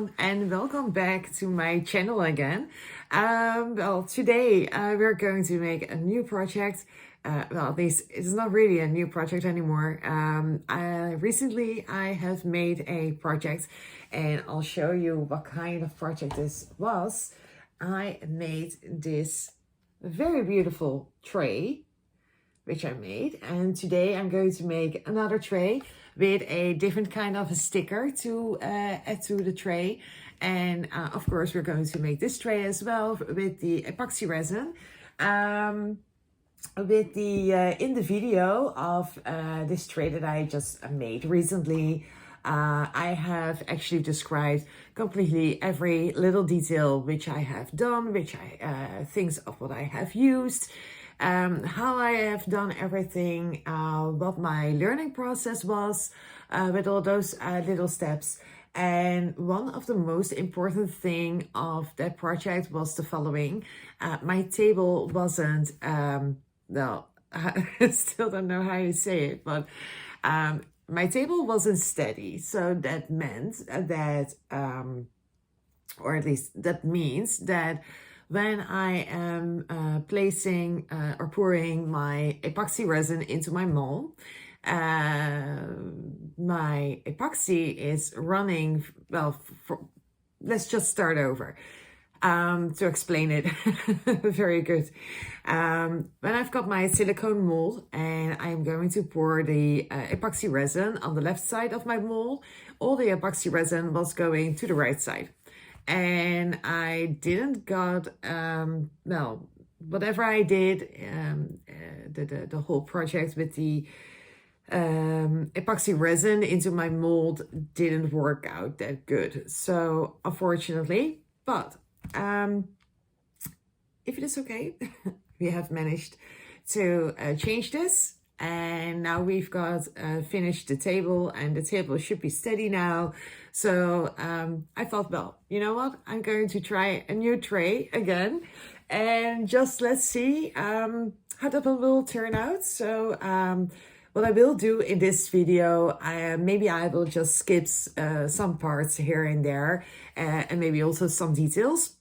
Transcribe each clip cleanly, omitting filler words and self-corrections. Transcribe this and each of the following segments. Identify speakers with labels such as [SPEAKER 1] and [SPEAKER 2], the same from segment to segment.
[SPEAKER 1] everyone, and welcome back to my channel again. Today we're going to make a new project. At least it's not really a new project anymore. Recently I have made a project, and I'll show you what kind of project this was. I made this very beautiful tray, which I made, and today I'm going to make another tray with a different kind of a sticker to add to the tray. And of course we're going to make this tray as well with the epoxy resin. In the video of this tray that I just made recently, I have actually described completely every little detail which I have done, which things of what I have used, how I have done everything, what my learning process was with all those little steps. And one of the most important thing of that project was the following. My table wasn't, well, I still don't know how you say it, but my table wasn't steady. So that meant that, or at least that means that when I am placing or pouring my epoxy resin into my mold, my epoxy is running, well, let's just start over to explain it. Very good. When I've got my silicone mold and I'm going to pour the epoxy resin on the left side of my mold, all the epoxy resin was going to the right side. And I didn't got, well, whatever I did, the whole project with the epoxy resin into my mold didn't work out that good. So unfortunately, but if it is okay, we have managed to change this. And now we've got finished the table, and the table should be steady now. So I thought, well, you know what? I'm going to try a new tray again, and just let's see how that one will turn out. So what I will do in this video, maybe I will just skip some parts here and there, and maybe also some details.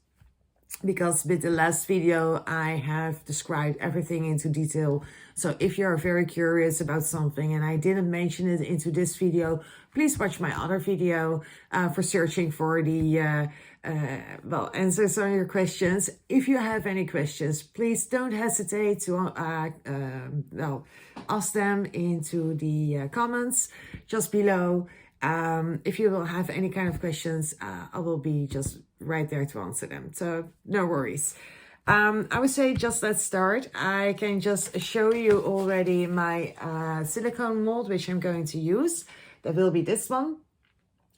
[SPEAKER 1] Because with the last video, I have described everything into detail. So if you're very curious about something and I didn't mention it into this video, please watch my other video for searching for the answers on your questions. If you have any questions, please don't hesitate to ask them into the comments just below. If you will have any kind of questions, I will be just right there to answer them. So no worries. I would say just let's start. I can just show you already my silicone mold, which I'm going to use. That will be this one,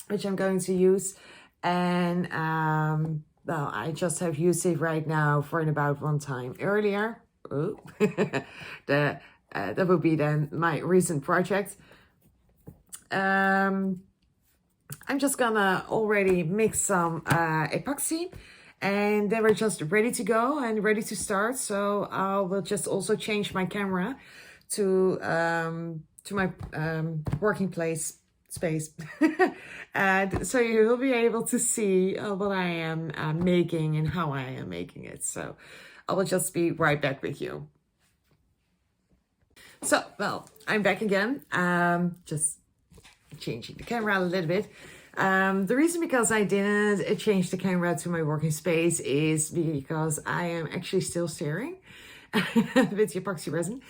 [SPEAKER 1] which I'm going to use. And well, I just have used it right now for about one time earlier. Oh, that would be then my recent project. I'm just gonna already mix some epoxy, and then we're just ready to go and ready to start. So I will just also change my camera to my working place space, and so you will be able to see what I am making and how I am making it. So I will just be right back with you. So, well, I'm back again. Just changing the camera a little bit. The reason because I didn't change the camera to my working space is because I am actually still staring with the epoxy resin.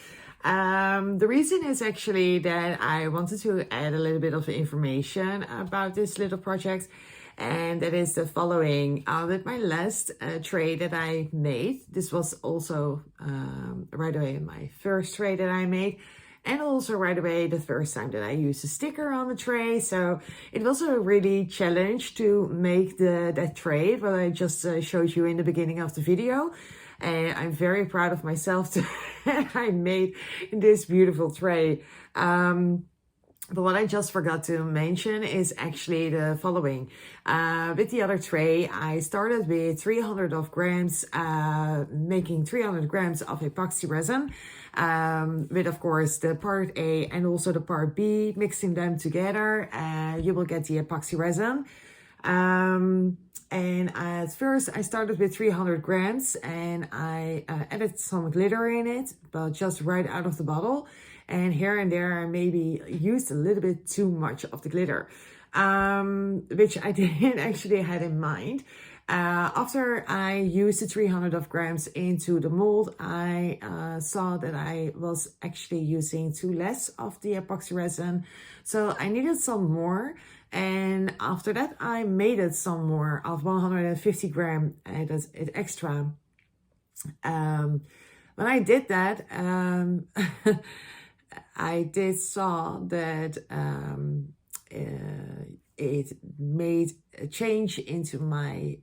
[SPEAKER 1] The reason is actually that I wanted to add a little bit of information about this little project, and that is the following. With my last tray that I made, this was also right away my first tray that I made, and also right away the first time that I used a sticker on the tray. So it was a really challenge to make that tray, what I just showed you in the beginning of the video. And I'm very proud of myself that I made this beautiful tray. But what I just forgot to mention is actually the following. With the other tray, I started with 300 grams, making 300 grams of epoxy resin, with of course the part A and also the part B, mixing them together. You will get the epoxy resin. And at first I started with 300 grams and I added some glitter in it, but just right out of the bottle. And here and there I maybe used a little bit too much of the glitter, which I didn't actually had in mind. After I used the 300 of grams into the mold, I saw that I was actually using too less of the epoxy resin. So I needed some more. And after that, I made it some more of 150 gram extra. When I did that, I did saw that it made a change into my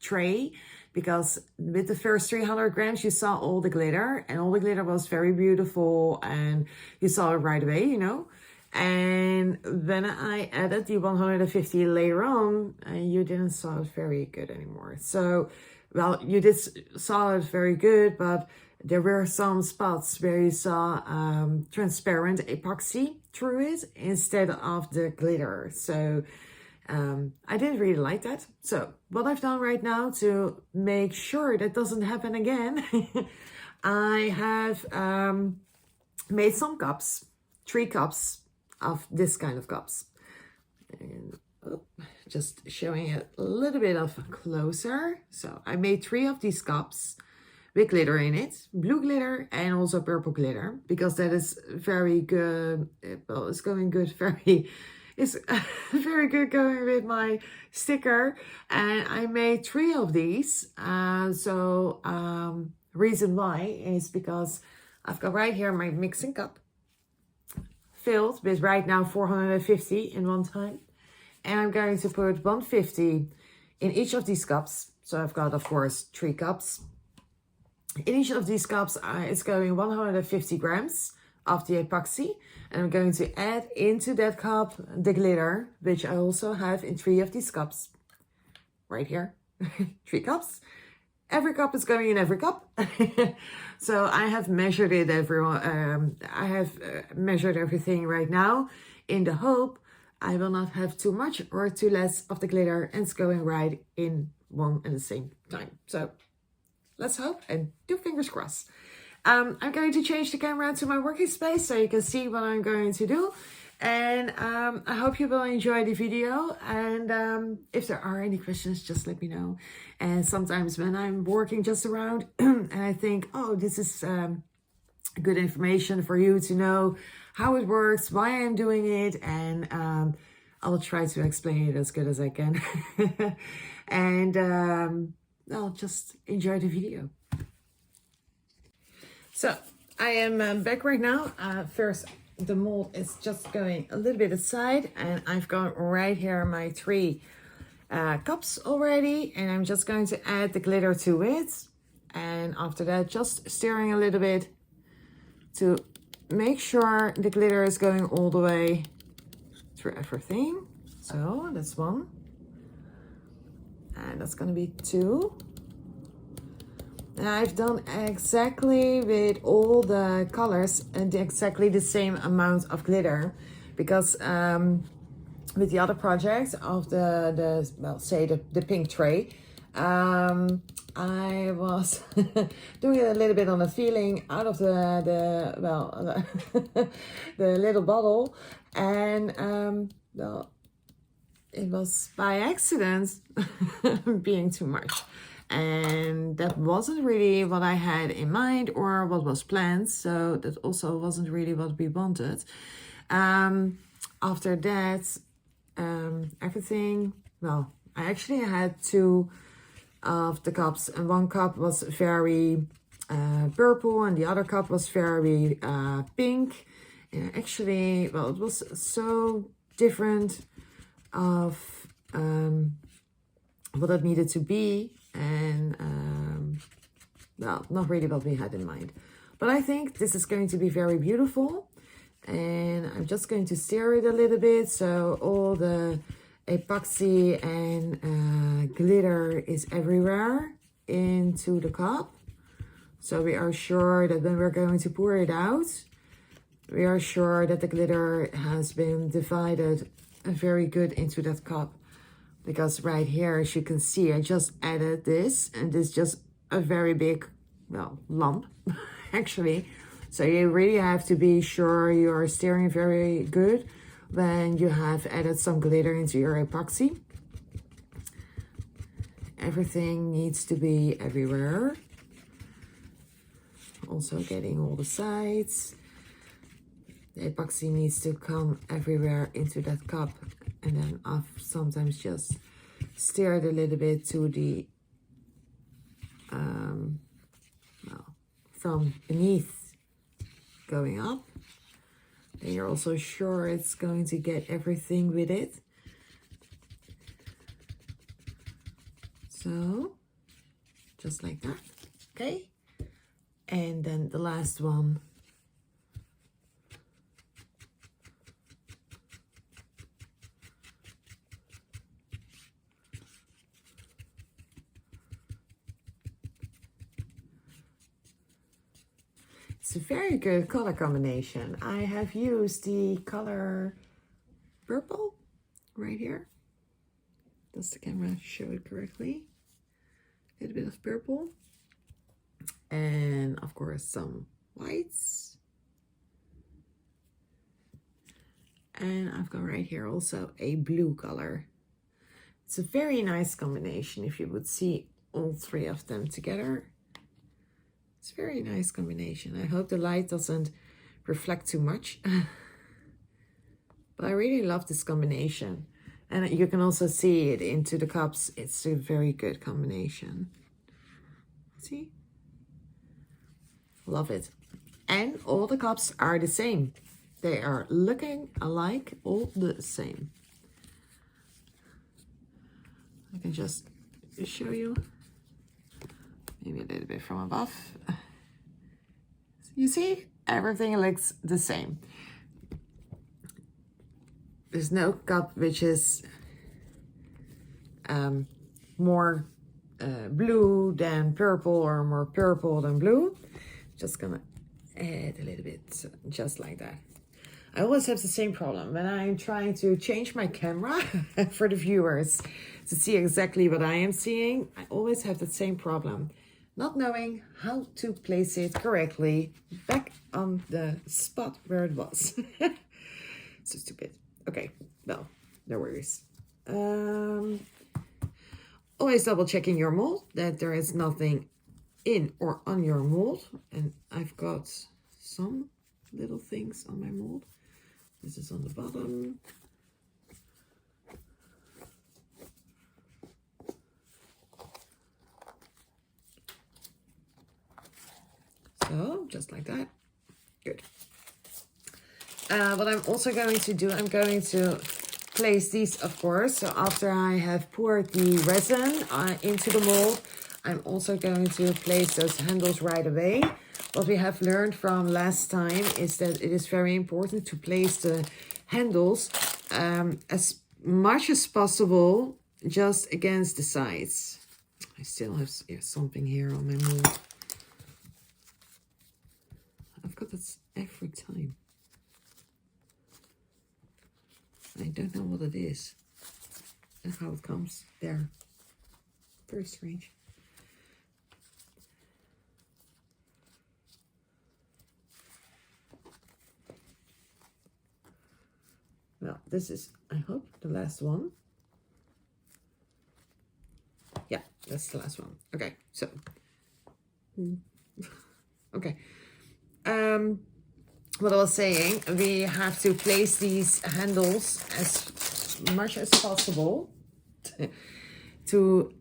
[SPEAKER 1] tray, because with the first 300 grams you saw all the glitter, and all the glitter was very beautiful and you saw it right away, you know. And when I added the 150 later on, you didn't saw it very good anymore. So, well, you did saw it very good, but there were some spots where you saw transparent epoxy through it instead of the glitter. So I didn't really like that. So what I've done right now to make sure that doesn't happen again, I have made some cups, 3 cups of this kind of cups. And just showing it a little bit of closer. So I made 3 of these cups with glitter in it, blue glitter and also purple glitter, because that is very good. Well, it's going good, it's very good going with my sticker. And I made 3 of these. Reason why is because I've got right here my mixing cup filled with right now 450 in one time. And I'm going to put 150 in each of these cups. So I've got, of course, 3 cups. In each of these cups, it's going 150 grams of the epoxy. And I'm going to add into that cup the glitter, which I also have in 3 of these cups. Right here, 3 cups. Every cup is going in every cup. So I have measured it, I have measured everything right now in the hope I will not have too much or too less of the glitter, and it's going right in one and the same time. So let's hope and do fingers crossed. I'm going to change the camera to my working space so you can see what I'm going to do. And I hope you will enjoy the video. And if there are any questions, just let me know. And sometimes when I'm working just around and I think, oh, this is good information for you to know how it works, why I'm doing it. And I'll try to explain it as good as I can. And I'll just enjoy the video. So I am back right now. First, the mold is just going a little bit aside, and I've got right here my 3 cups already, and I'm just going to add the glitter to it. And after that, just stirring a little bit to make sure the glitter is going all the way through everything. So that's 1, and that's going to be 2. And I've done exactly with all the colors and exactly the same amount of glitter, because with the other project of the pink tray, I was doing it a little bit on a feeling out of the little bottle, and well, it was by accident being too much. And that wasn't really what I had in mind or what was planned. So that also wasn't really what we wanted. After that, everything, well, I actually had 2 of the cups, and 1 cup was very purple and the other cup was very pink. And actually, well, it was so different of what it needed to be. And well, not really what we had in mind, but I think this is going to be very beautiful. And I'm just going to stir it a little bit so all the epoxy and glitter is everywhere into the cup, so we are sure that when we're going to pour it out, we are sure that the glitter has been divided very good into that cup because right here, as you can see, I just added this, and this is just a very big, well, lump, actually. So you really have to be sure you're stirring very good when you have added some glitter into your epoxy. Everything needs to be everywhere. Also getting all the sides. The epoxy needs to come everywhere into that cup, and then I've sometimes just stir it a little bit to the well, from beneath going up. Then you're also sure it's going to get everything with it. So just like that. Okay, and then the last one. It's a very good color combination. I have used the color purple right here. Does the camera show it correctly? A little bit of purple. And of course some whites. And I've got right here also a blue color. It's a very nice combination if you would see all three of them together. It's a very nice combination. I hope the light doesn't reflect too much. But I really love this combination. And you can also see it into the cups. It's a very good combination. See? Love it. And all the cups are the same. They are looking alike, all the same. I can just show you. Maybe a little bit from above. You see, everything looks the same. There's no cup which is more blue than purple or more purple than blue. Just gonna add a little bit, just like that. I always have the same problem when I'm trying to change my camera for the viewers to see exactly what I am seeing. I always have the same problem. Not knowing how to place it correctly back on the spot where it was. So stupid. Okay, well, no worries. Always double checking your mold that there is nothing in or on your mold. And I've got some little things on my mold. This is on the bottom. So, just like that. Good. What I'm also going to do, I'm going to place these, of course. So after I have poured the resin into the mold, I'm also going to place those handles right away. What we have learned from last time is that it is very important to place the handles as much as possible just against the sides. I still have something here on my mold. I've got this every time. I don't know what it is and how it comes there. Very strange. Well, this is, I hope, the last one. Yeah, that's the last one. Okay, so. Okay. What I was saying, we have to place these handles as much as possible to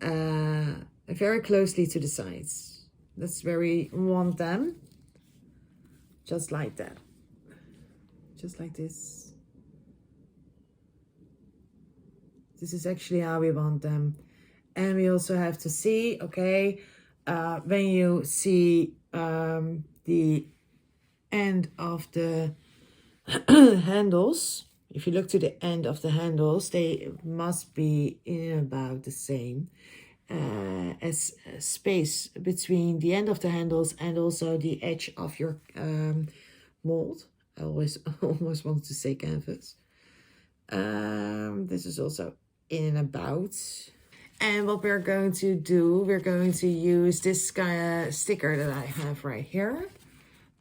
[SPEAKER 1] very closely to the sides. That's where we want them. Just like that. Just like this. This is actually how we want them. And we also have to see, okay, when you see the end of the handles, if you look to the end of the handles, they must be in about the same as space between the end of the handles and also the edge of your mold. I almost wanted to say canvas. This is also in and about. And what we're going to do, we're going to use this sticker that I have right here.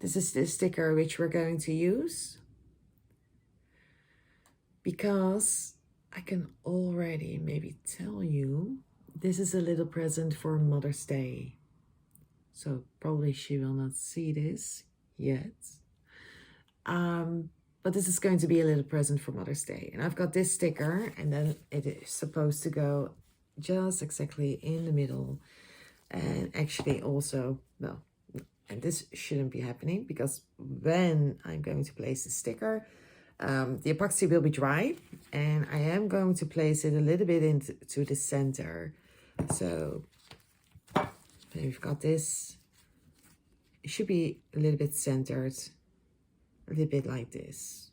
[SPEAKER 1] This is the sticker which we're going to use. Because I can already maybe tell you, this is a little present for Mother's Day. So probably she will not see this yet. But this is going to be a little present for Mother's Day. And I've got this sticker, and then it is supposed to go just exactly in the middle. And actually also, well, and this shouldn't be happening because when I'm going to place the sticker, the epoxy will be dry, and I am going to place it a little bit into the center. So we've got this. It should be a little bit centered, a little bit like this.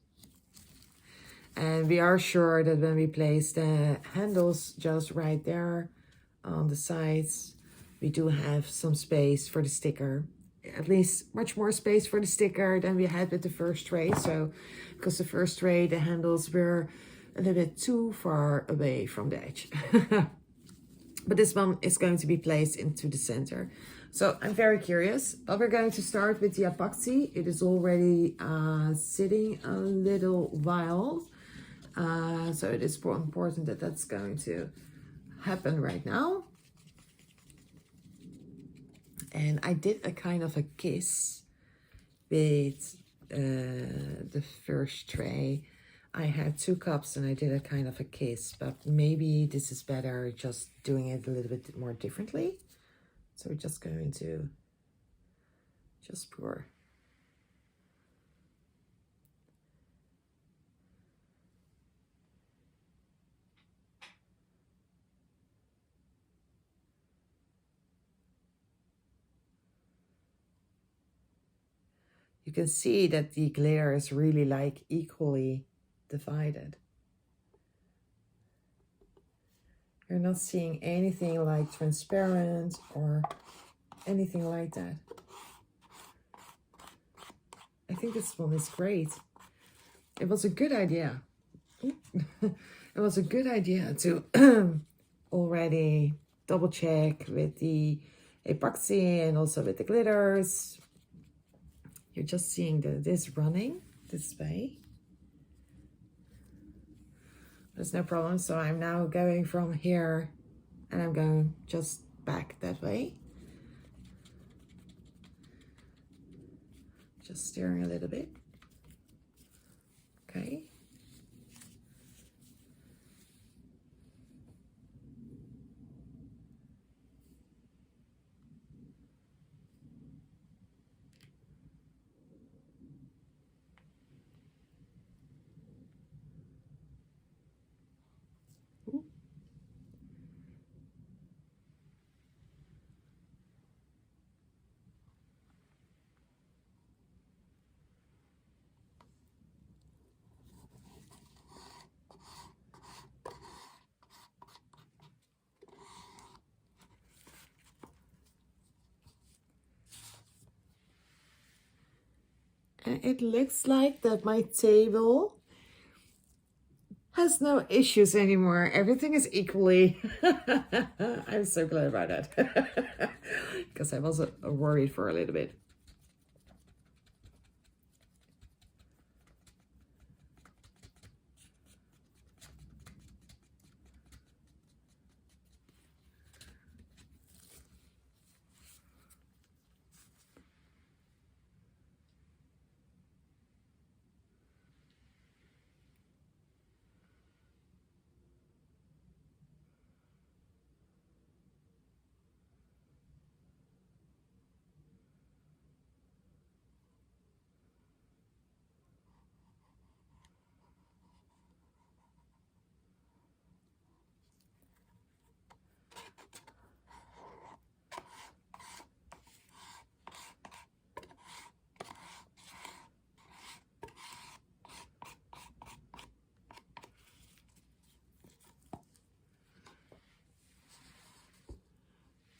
[SPEAKER 1] And we are sure that when we place the handles just right there on the sides, we do have some space for the sticker. At least much more space for the sticker than we had with the first tray. So, because the first tray, the handles were a little bit too far away from the edge. But this one is going to be placed into the center. So I'm very curious, but we're going to start with the epoxy. It is already sitting a little while. So it is important that that's going to happen right now. And I did a kind of a kiss with the first tray. I had 2 cups and I did a kind of a kiss, but maybe this is better just doing it a little bit more differently. So we're just going to just pour. You can see that the glitter is really like equally divided. You're not seeing anything like transparent or anything like that. I think this one is great. It was a good idea. It was a good idea to already double check with the epoxy and also with the glitters. You're just seeing that it is running this way. There's no problem. So I'm now going from here and I'm going just back that way. Just stirring a little bit. Okay. And it looks like that my table has no issues anymore. Everything is equally. I'm so glad about that. Because I was worried for a little bit.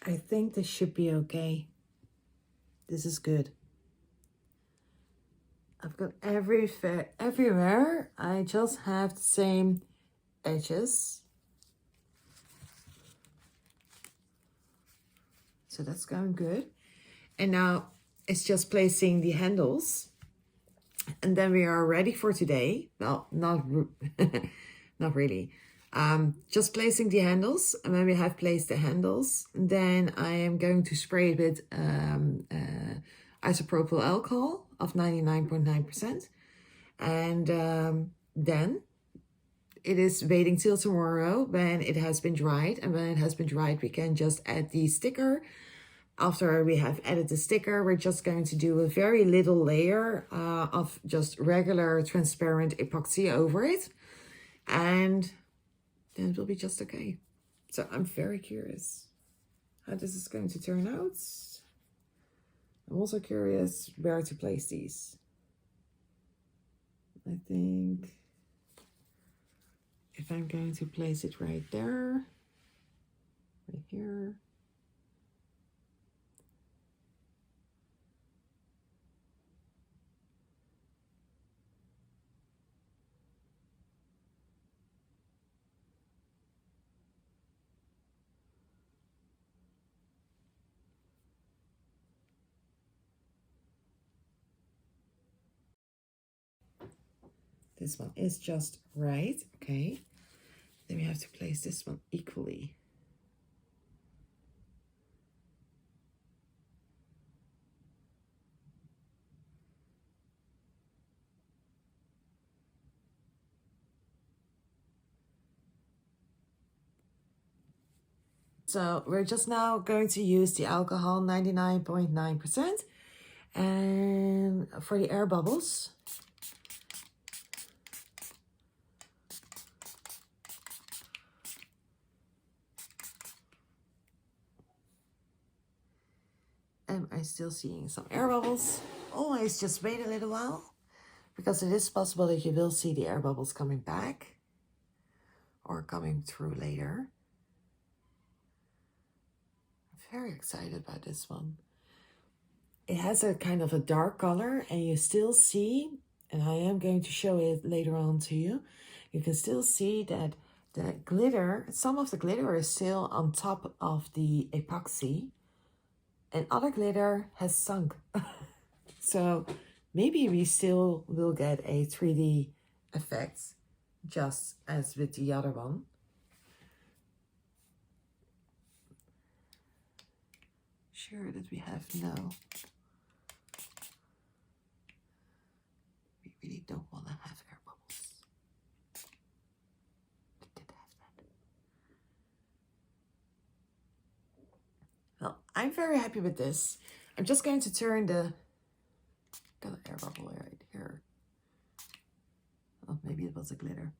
[SPEAKER 1] I think this should be okay. This is good. I've got everywhere. I just have the same edges. So that's going good. And now it's just placing the handles. And then we are ready for today. Well, not not really. Just placing the handles. And when we have placed the handles, then I am going to spray it with isopropyl alcohol of 99.9%. And then it is waiting till tomorrow when it has been dried. And when it has been dried, we can just add the sticker. After we have added the sticker, we're just going to do a very little layer of just regular transparent epoxy over it. And then it will be just okay. So I'm very curious how this is going to turn out. I'm also curious where to place these. I think if I'm going to place it right there, right here. This one is just right, okay. Then we have to place this one equally. So we're just now going to use the alcohol 99.9% and for the air bubbles. Am I still seeing some air bubbles? Always just wait a little while, because it is possible that you will see the air bubbles coming back or coming through later. I'm very excited about this one. It has a kind of a dark color, and you still see, and I am going to show it later on to you, you can still see that the glitter, some of the glitter is still on top of the epoxy, and other glitter has sunk. So maybe we still will get a 3D effect, just as with the other one. Sure that we have no. We really don't want to have air bubbles. We did have that. Well, I'm very happy with this. I'm just going to turn the air bubble right here. Oh, maybe it was a glitter.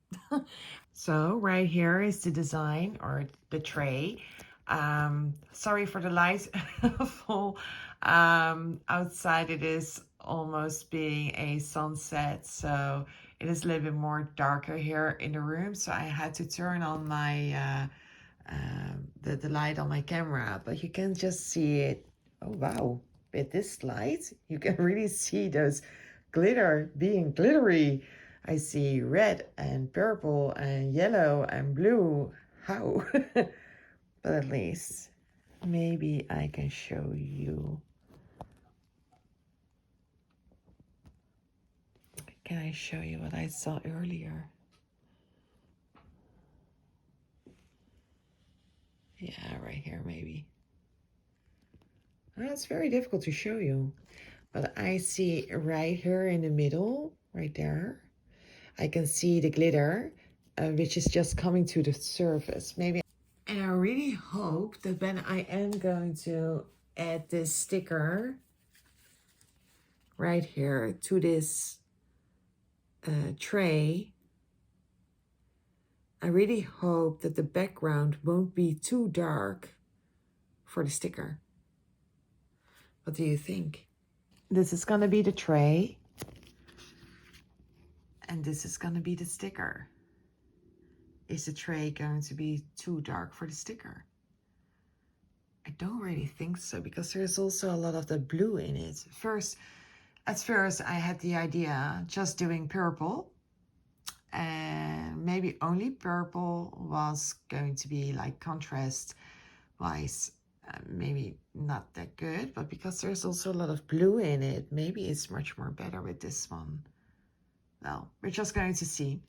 [SPEAKER 1] So right here is the design or the tray. Sorry for the light fall. Outside it is almost being a sunset, so it is a little bit more darker here in the room. So I had to turn on my the light on my camera, but you can just see it. Oh wow, with this light you can really see those glitter being glittery. I see red and purple and yellow and blue. How? But at least maybe I can show you. Can I show you what I saw earlier? Yeah, right here maybe. Well, it's very difficult to show you, but I see right here in the middle, right there, I can see the glitter, which is just coming to the surface. Maybe. And I really hope that when I am going to add this sticker right here to this tray, I really hope that the background won't be too dark for the sticker. What do you think? This is going to be the tray, and this is going to be the sticker. Is the tray going to be too dark for the sticker? I don't really think so, because there's also a lot of the blue in it. At first I had the idea just doing purple, and maybe only purple was going to be like contrast wise maybe not that good, but because there's also a lot of blue in it, maybe it's much more better with this one. Well, we're just going to see.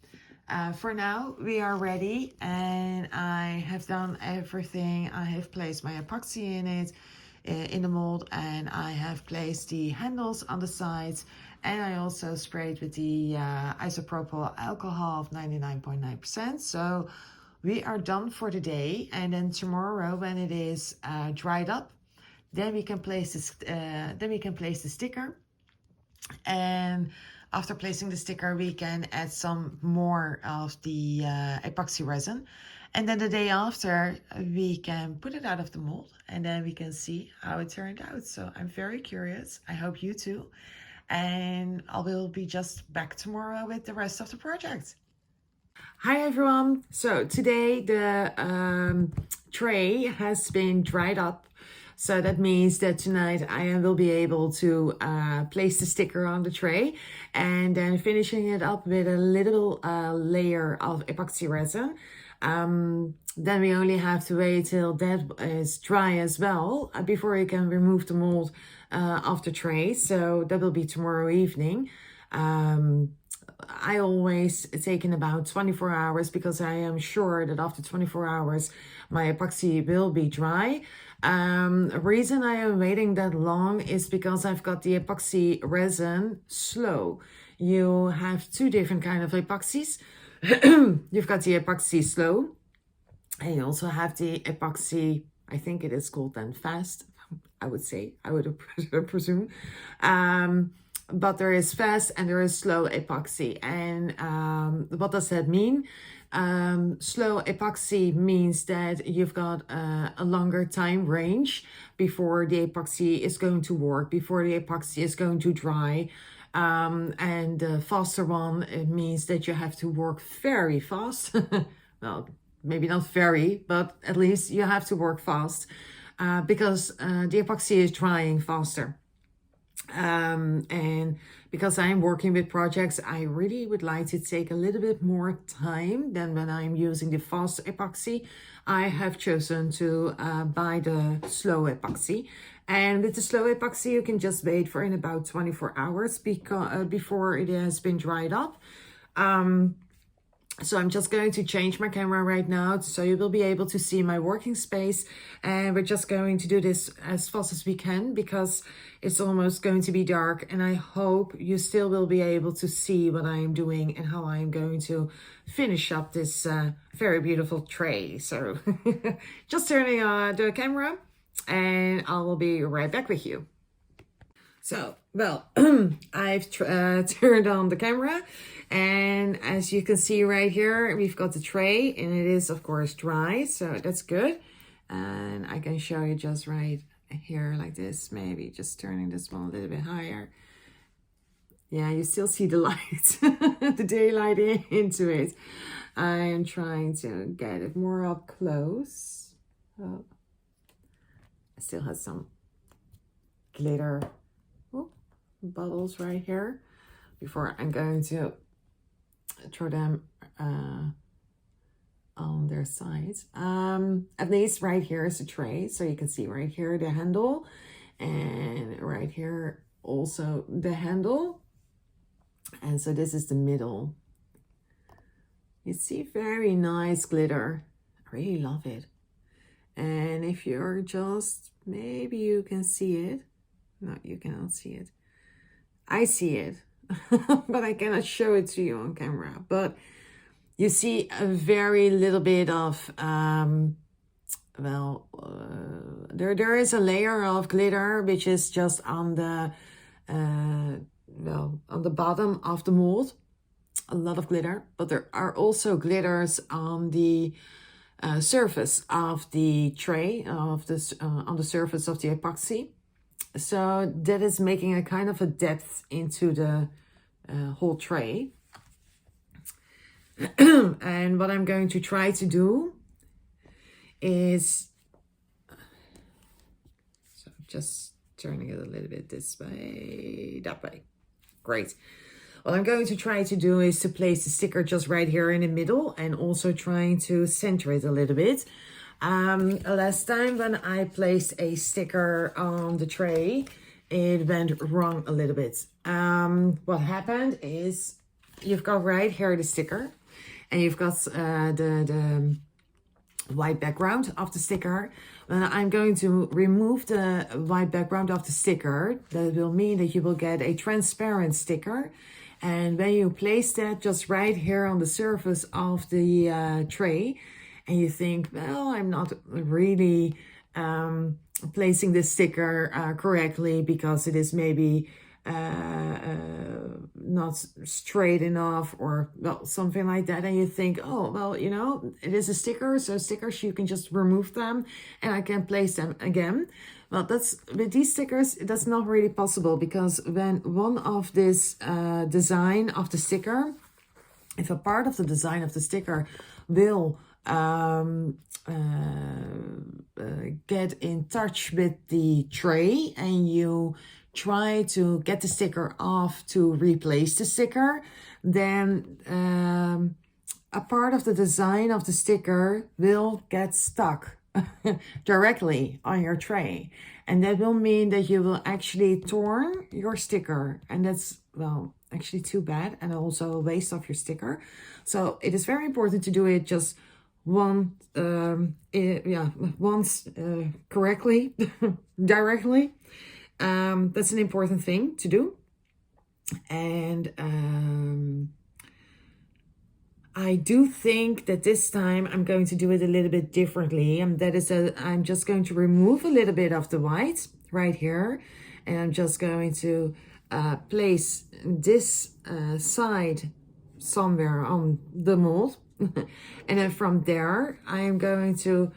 [SPEAKER 1] For now, we are ready, and I have done everything. I have placed my epoxy in it, in the mold, and I have placed the handles on the sides, and I also sprayed with the isopropyl alcohol of 99.9%. So we are done for the day, and then tomorrow when it is dried up, then we can place this. Then we can place the sticker, and after placing the sticker, we can add some more of the epoxy resin. And then the day after, we can put it out of the mold, and then we can see how it turned out. So I'm very curious. I hope you too. And I will be just back tomorrow with the rest of the project. Hi everyone. So today the tray has been dried up. So that means that tonight I will be able to place the sticker on the tray, and then finishing it up with a little layer of epoxy resin. Then we only have to wait till that is dry as well before you can remove the mold off the tray. So that will be tomorrow evening. I always take in about 24 hours because I am sure that after 24 hours my epoxy will be dry. The reason I am waiting that long is because I've got the epoxy resin slow. You have two different kind of epoxies. You've got the epoxy slow, and you also have the epoxy, I think it is called then fast, I would say, I would presume. But there is fast and there is slow epoxy. And what does that mean? Slow epoxy means that you've got a longer time range before the epoxy is going to work, before the epoxy is going to dry. And the faster one, it means that you have to work very fast. Well, maybe not very, but at least you have to work fast because the epoxy is drying faster. And because I'm working with projects, I really would like to take a little bit more time than when I'm using the fast epoxy. I have chosen to buy the slow epoxy. And with the slow epoxy, you can just wait for in about 24 hours before it has been dried up. So I'm just going to change my camera right now so you will be able to see my working space, and we're just going to do this as fast as we can because it's almost going to be dark, and I hope you still will be able to see what I am doing and how I am going to finish up this very beautiful tray. So just turning on the camera and I will be right back with you. So, well, I've turned on the camera, and as you can see right here, we've got the tray, and it is of course dry, so that's good. And I can show you just right here like this, maybe just turning this one a little bit higher. Yeah, you still see the light, the daylight into it. I am trying to get it more up close. Oh, I still have some glitter bubbles right here before I'm going to throw them on their sides. At least right here is a tray, so you can see right here the handle, and right here also the handle, and so this is the middle. You see very nice glitter. I really love it. And if you're just, maybe you can see it. No, you cannot see it. I see it, but I cannot show it to you on camera. But you see a very little bit of, there is a layer of glitter which is just on the, on the bottom of the mold. A lot of glitter, but there are also glitters on the surface of the tray, of this, on the surface of the epoxy. So that is making a kind of a depth into the whole tray. And what I'm going to try to do is, so just turning it a little bit this way, that way. Great. What I'm going to try to do is to place the sticker just right here in the middle, and also trying to center it a little bit. Last time when I placed a sticker on the tray, it went wrong a little bit. What happened is you've got right here the sticker, and you've got the white background of the sticker. When I'm going to remove the white background of the sticker, that will mean that you will get a transparent sticker. And when you place that just right here on the surface of the tray, and you think, well, I'm not really placing this sticker correctly because it is maybe not straight enough, or well, something like that, and you think, oh well, you know, it is a sticker, so stickers you can just remove them and I can place them again. Well, that's with these stickers, that's not really possible, because when one of this design of the sticker, if a part of the design of the sticker will get in touch with the tray, and you try to get the sticker off to replace the sticker, then a part of the design of the sticker will get stuck directly on your tray, and that will mean that you will actually torn your sticker, and that's, well, actually too bad, and also a waste of your sticker. So it is very important to do it just once correctly, directly. That's an important thing to do. And I do think that this time I'm going to do it a little bit differently, and that is that I'm just going to remove a little bit of the white right here, and I'm just going to place this side somewhere on the mold. And then from there, I am going to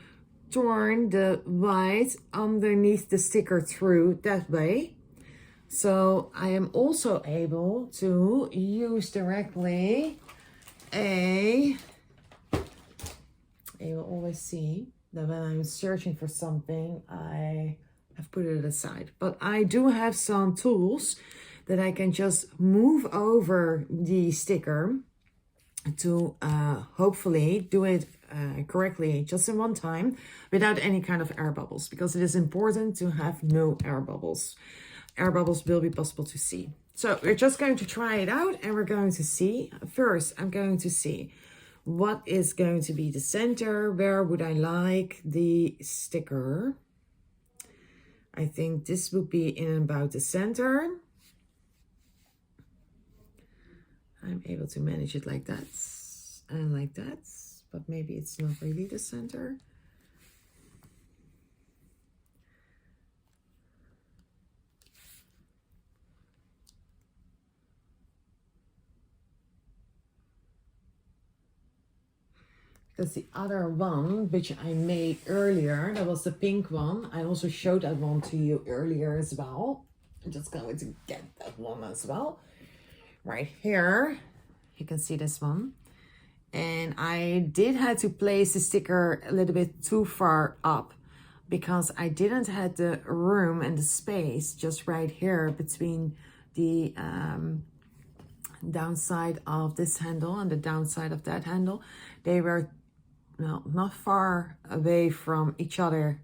[SPEAKER 1] turn the white underneath the sticker through that way. So I am also able to use directly you will always see that when I'm searching for something, I have put it aside. But I do have some tools that I can just move over the sticker to hopefully do it correctly just in one time without any kind of air bubbles, because it is important to have no air bubbles. Air bubbles will be possible to see. So we're just going to try it out, and we're going to see. First, I'm going to see what is going to be the center. Where would I like the sticker? I think this would be in about the center. I'm able to manage it like that and like that, but maybe it's not really the center. Because the other one, which I made earlier, that was the pink one. I also showed that one to you earlier as well. I'm just going to get that one as well. Right here, you can see this one. And I did have to place the sticker a little bit too far up, because I didn't have the room and the space just right here between the downside of this handle and the downside of that handle. They were not far away from each other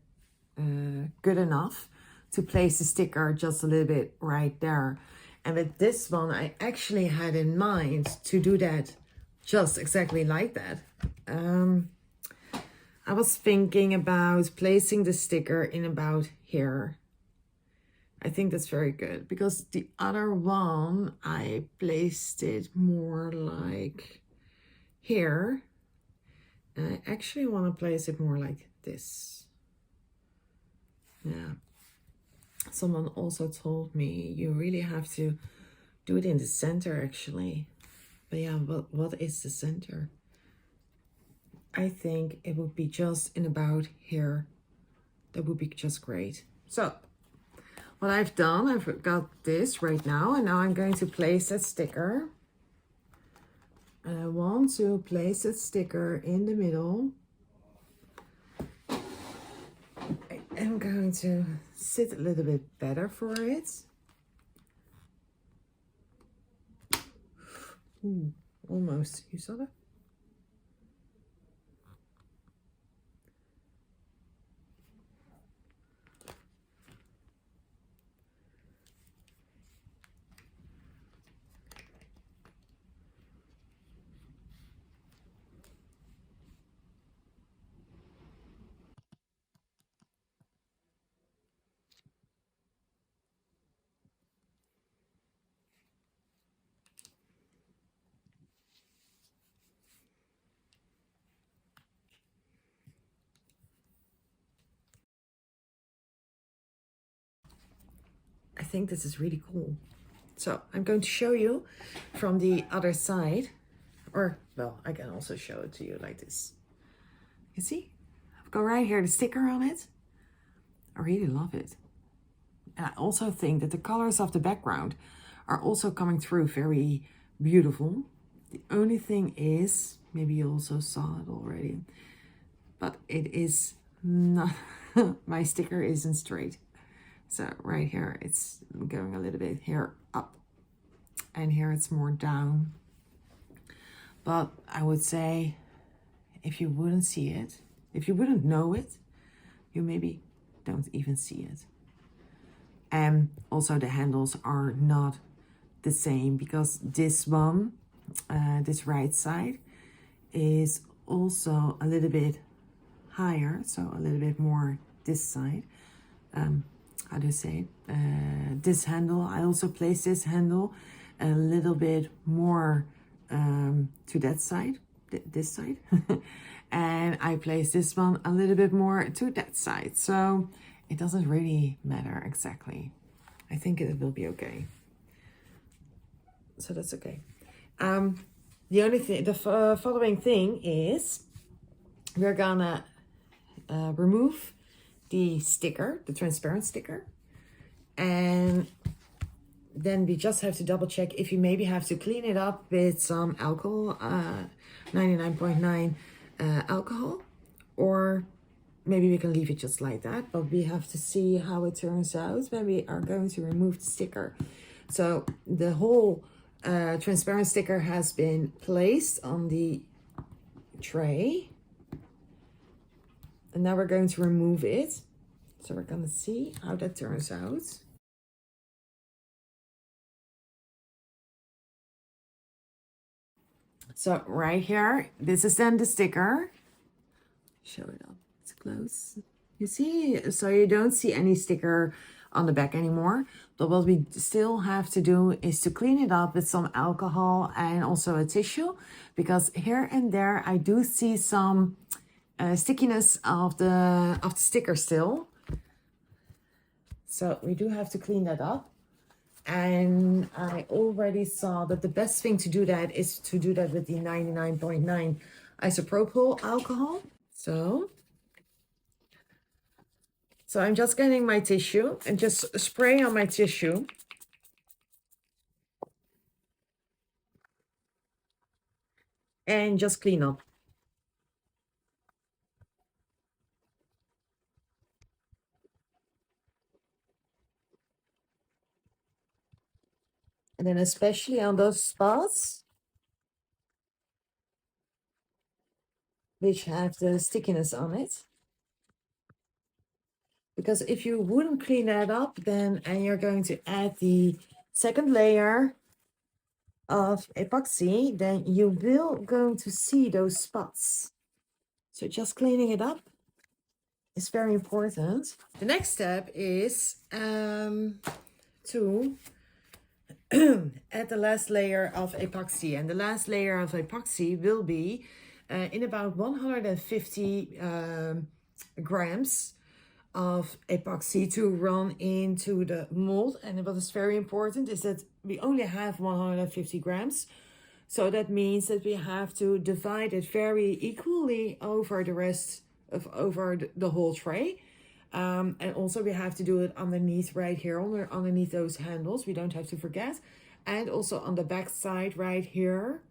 [SPEAKER 1] good enough to place the sticker just a little bit right there. And with this one, I actually had in mind to do that just exactly like that. I was thinking about placing the sticker in about here. I think that's very good, because the other one, I placed it more like here. And I actually want to place it more like this. Yeah. Someone also told me you really have to do it in the center, actually. But yeah, what is the center? I think it would be just in about here. That would be just great. So what I've done, I've got this right now, and now I'm going to place that sticker. And I want to place a sticker in the middle. I'm going to sit a little bit better for it. Ooh, almost. You saw that? I think this is really cool. So I'm going to show you from the other side, or well, I can also show it to you like this. You see, I've got right here the sticker on it. I really love it. And I also think that the colors of the background are also coming through very beautiful. The only thing is, maybe you also saw it already, but it is not, my sticker isn't straight. So right here, it's going a little bit here up, and here it's more down. But I would say, if you wouldn't see it, if you wouldn't know it, you maybe don't even see it. And also the handles are not the same, because this one, this right side, is also a little bit higher, so a little bit more this side. How do you say this handle, I also place this handle a little bit more to that side, this side. And I place this one a little bit more to that side, so it doesn't really matter exactly. I think it will be okay, so that's okay. The only thing, the following thing is, we're gonna remove the sticker, the transparent sticker, and then we just have to double check if you maybe have to clean it up with some alcohol, 99.9 alcohol, or maybe we can leave it just like that, but we have to see how it turns out when we are going to remove the sticker. So the whole transparent sticker has been placed on the tray, and now we're going to remove it. So we're going to see how that turns out. So right here, this is then the sticker. Show it up, it's close. You see, so you don't see any sticker on the back anymore. But what we still have to do is to clean it up with some alcohol and also a tissue, because here and there I do see some stickiness of the sticker still. So we do have to clean that up. And I already saw that the best thing to do that is to do that with the 99.9 isopropyl alcohol. So I'm just getting my tissue and just spraying on my tissue. And just clean up. And then especially on those spots which have the stickiness on it. Because if you wouldn't clean that up, then, and you're going to add the second layer of epoxy, then you will going to see those spots. So just cleaning it up is very important. The next step is to add the last layer of epoxy, and the last layer of epoxy will be in about 150 grams of epoxy to run into the mold. And what is very important is that we only have 150 grams, so that means that we have to divide it very equally over the rest of the whole tray. And also we have to do it underneath right here, underneath those handles, we don't have to forget. And also on the back side right here,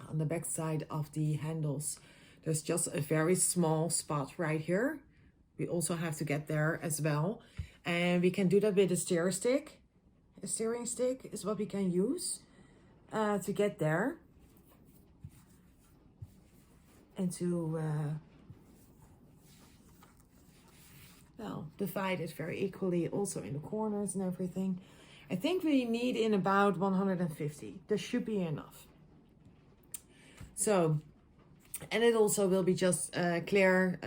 [SPEAKER 1] on the back side of the handles, there's just a very small spot right here. We also have to get there as well. And we can do that with a steer stick. A steering stick is what we can use to get there. And to well, divide it very equally also in the corners and everything. I think we need in about 150. This should be enough. So, and it also will be just clear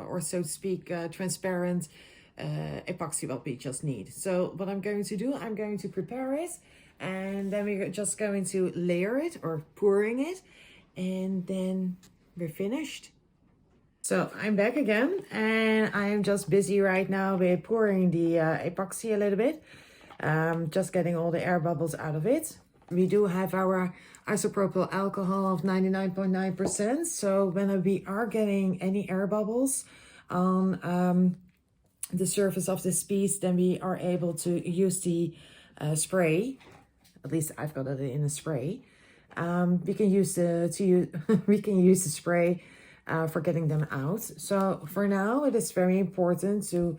[SPEAKER 1] or so to speak transparent epoxy what we just need. So what I'm going to do, I'm going to prepare it, and then we're just going to layer it or pouring it, and then we're finished. So I'm back again, and I am just busy right now with pouring the epoxy a little bit. Just getting all the air bubbles out of it. We do have our isopropyl alcohol of 99.9%. So when we are getting any air bubbles on the surface of this piece, then we are able to use the spray. At least I've got it in a spray. We can use we can use the spray for getting them out. So for now, it is very important to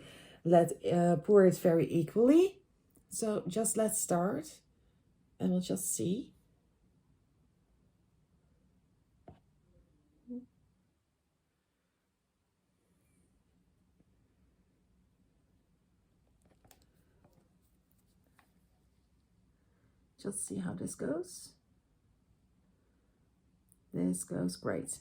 [SPEAKER 1] pour it very equally. So just let's start, and we'll just see. Just see how this goes. This goes great.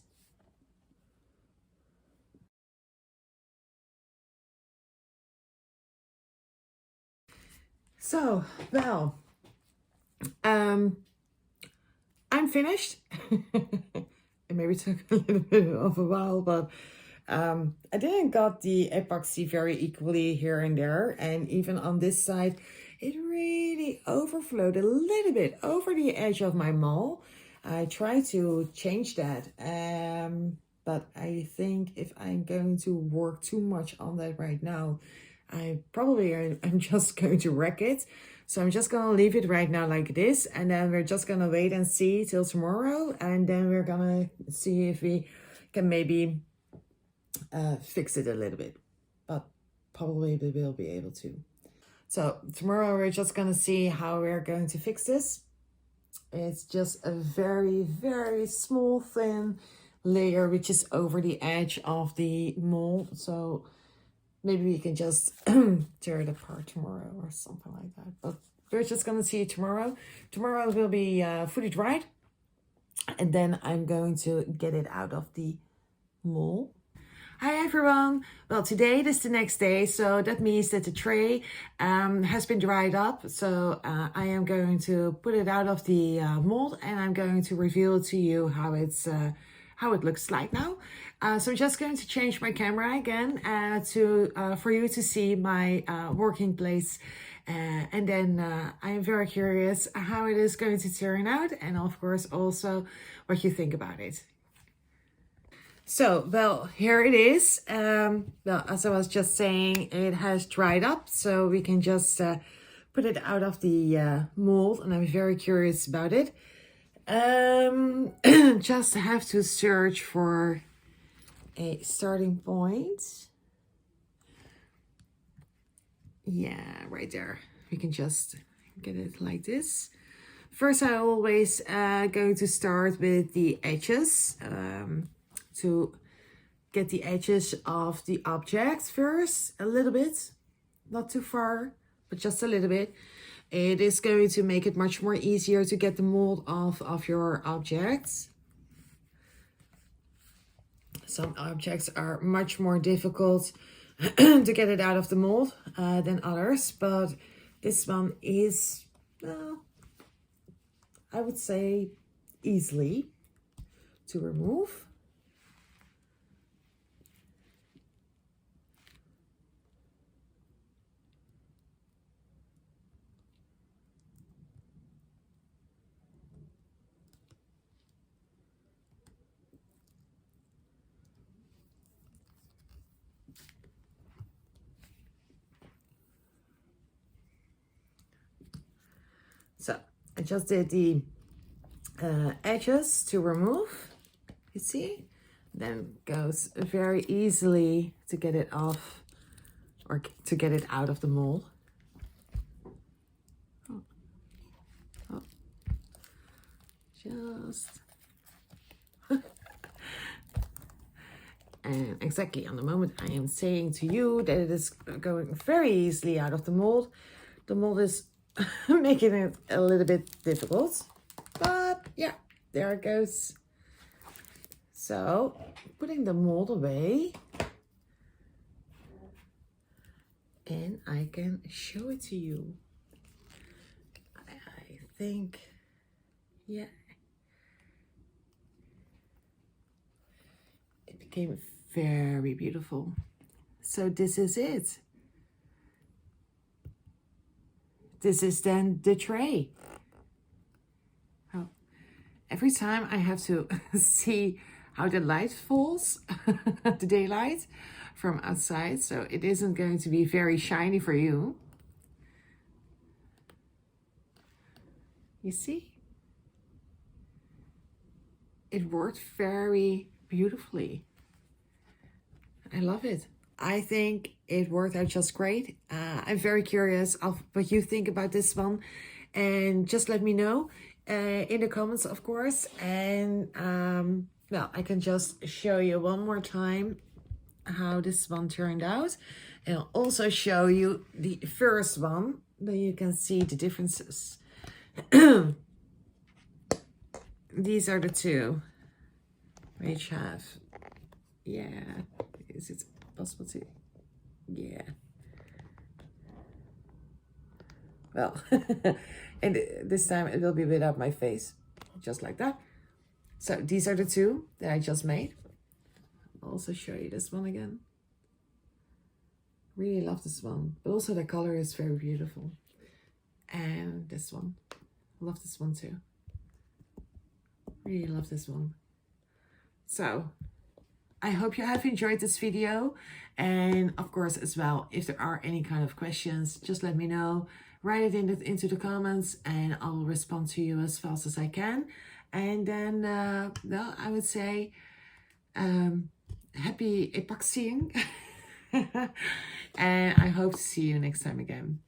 [SPEAKER 1] So, well, I'm finished. It maybe took a little bit of a while, but I didn't got the epoxy very equally here and there. And even on this side, it really overflowed a little bit over the edge of my mold. I tried to change that, but I think if I'm going to work too much on that right now, I'm just going to wreck it. So I'm just gonna leave it right now like this, and then we're just gonna wait and see till tomorrow, and then we're gonna see if we can maybe fix it a little bit, but probably we will be able to. So tomorrow we're just gonna see how we're going to fix this. It's just a very, very small, thin layer which is over the edge of the mold. So maybe we can just tear it apart tomorrow or something like that. But we're just gonna see it tomorrow. Tomorrow will be fully dried, and then I'm going to get it out of the mold. Hi everyone. Well, today is the next day, so that means that the tray has been dried up. So I am going to put it out of the mold, and I'm going to reveal to you how it looks like now. So I'm just going to change my camera again for you to see my working place. And then I am very curious how it is going to turn out, and of course also what you think about it. So, well, here it is. Well, as I was just saying, it has dried up, so we can just put it out of the mold, and I'm very curious about it. Just have to search for a starting point. Yeah, right there. We can just get it like this. First, I always going to start with the edges. To get the edges of the object first, a little bit, not too far, but just a little bit. It is going to make it much more easier to get the mold off of your objects. Some objects are much more difficult to get it out of the mold than others, but this one is, I would say, easily to remove. So I just did the edges to remove, you see? Then goes very easily to get it off or to get it out of the mold. Just and exactly on the moment I am saying to you that it is going very easily out of the mold is making it a little bit difficult, but yeah, there it goes. So putting the mold away, and I can show it to you. I think, yeah, it became very beautiful. So this is it. This is then the tray. Oh, every time I have to see how the light falls, the daylight from outside, so it isn't going to be very shiny for you. You see? It worked very beautifully. I love it. I think it worked out just great. I'm very curious of what you think about this one, and just let me know in the comments, of course. And well, I can just show you one more time how this one turned out, and I'll also show you the first one, then you can see the differences. These are the two which have, yeah, is it possible to, yeah, well, and this time it will be without my face, just like that. So these are the two that I just made. I'll also show you this one again. Really love this one, but also the color is very beautiful. And this one, love this one too. Really love this one. So I hope you have enjoyed this video, and of course as well, if there are any kind of questions, just let me know. Write it into the comments and I'll respond to you as fast as I can. And then well, I would say happy epoxying and I hope to see you next time again.